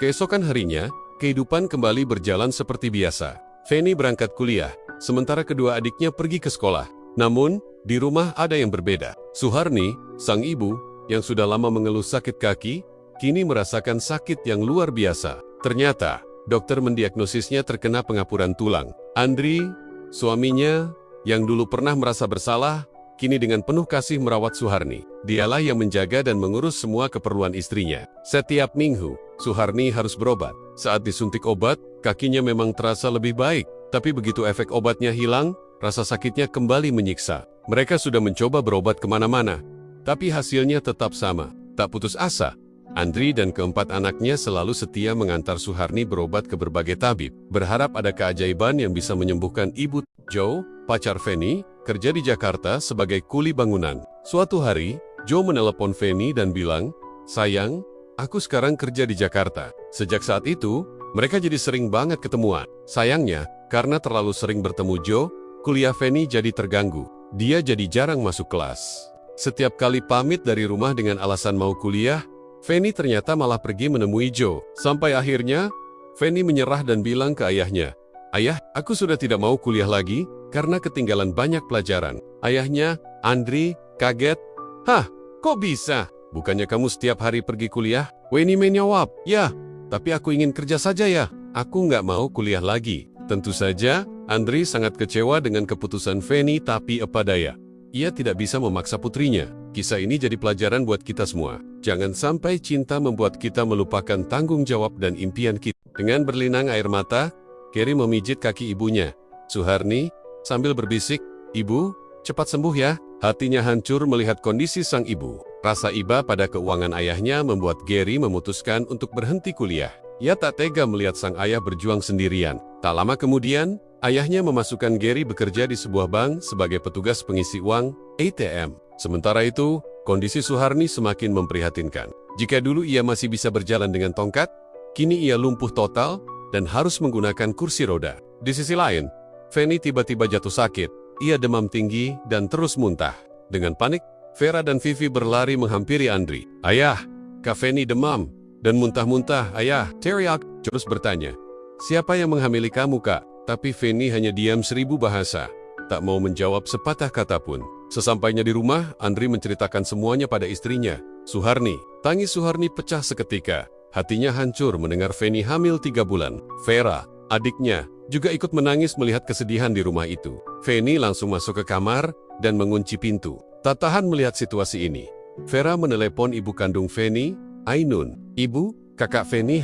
Keesokan harinya, kehidupan kembali berjalan seperti biasa. Feni berangkat kuliah, sementara kedua adiknya pergi ke sekolah. Namun, di rumah ada yang berbeda. Suharni, sang ibu, yang sudah lama mengeluh sakit kaki, kini merasakan sakit yang luar biasa. Ternyata, dokter mendiagnosisnya terkena pengapuran tulang. Andri, suaminya, yang dulu pernah merasa bersalah, kini dengan penuh kasih merawat Suharni. Dialah yang menjaga dan mengurus semua keperluan istrinya. Setiap minggu, Suharni harus berobat. Saat disuntik obat, kakinya memang terasa lebih baik. Tapi begitu efek obatnya hilang, rasa sakitnya kembali menyiksa. Mereka sudah mencoba berobat kemana-mana, tapi hasilnya tetap sama. Tak putus asa, Andri dan keempat anaknya selalu setia mengantar Suharni berobat ke berbagai tabib, berharap ada keajaiban yang bisa menyembuhkan ibu. Joe, pacar Feni, kerja di Jakarta sebagai kuli bangunan. Suatu hari, Joe menelepon Feni dan bilang, "Sayang, aku sekarang kerja di Jakarta." Sejak saat itu, mereka jadi sering banget ketemuan. Sayangnya, karena terlalu sering bertemu Joe, kuliah Feni jadi terganggu. Dia jadi jarang masuk kelas. Setiap kali pamit dari rumah dengan alasan mau kuliah, Feni ternyata malah pergi menemui Joe. Sampai akhirnya, Feni menyerah dan bilang ke ayahnya, "Ayah, aku sudah tidak mau kuliah lagi karena ketinggalan banyak pelajaran." Ayahnya, Andri, kaget. "Hah, kok bisa? Bukannya kamu setiap hari pergi kuliah?" Feni menjawab, "Ya, tapi aku ingin kerja saja ya. Aku nggak mau kuliah lagi." Tentu saja, Andri sangat kecewa dengan keputusan Feni, tapi apa daya, ia tidak bisa memaksa putrinya. Kisah ini jadi pelajaran buat kita semua. Jangan sampai cinta membuat kita melupakan tanggung jawab dan impian kita. Dengan berlinang air mata, Kerry memijit kaki ibunya, Suharni, sambil berbisik, "Ibu, cepat sembuh ya." Hatinya hancur melihat kondisi sang ibu. Rasa iba pada keuangan ayahnya membuat Gary memutuskan untuk berhenti kuliah. Ia tak tega melihat sang ayah berjuang sendirian. Tak lama kemudian, ayahnya memasukkan Gary bekerja di sebuah bank sebagai petugas pengisi uang, ATM. Sementara itu, kondisi Suharni semakin memprihatinkan. Jika dulu ia masih bisa berjalan dengan tongkat, kini ia lumpuh total dan harus menggunakan kursi roda. Di sisi lain, Feni tiba-tiba jatuh sakit. Ia demam tinggi dan terus muntah. Dengan panik, Vera dan Vivi berlari menghampiri Andri. "Ayah, Kak Feni demam dan muntah-muntah, ayah." Teriak terus bertanya, "Siapa yang menghamili kamu, Kak?" Tapi Feni hanya diam 1000 bahasa, tak mau menjawab sepatah kata pun. Sesampainya di rumah, Andri menceritakan semuanya pada istrinya, Suharni. Tangis Suharni pecah seketika. Hatinya hancur mendengar Feni hamil 3 bulan. Vera, adiknya, juga ikut menangis melihat kesedihan di rumah itu. Feni langsung masuk ke kamar dan mengunci pintu. Tak tahan melihat situasi ini, Vera menelepon ibu kandung Feni, Ainun. "Ibu, kakak Feni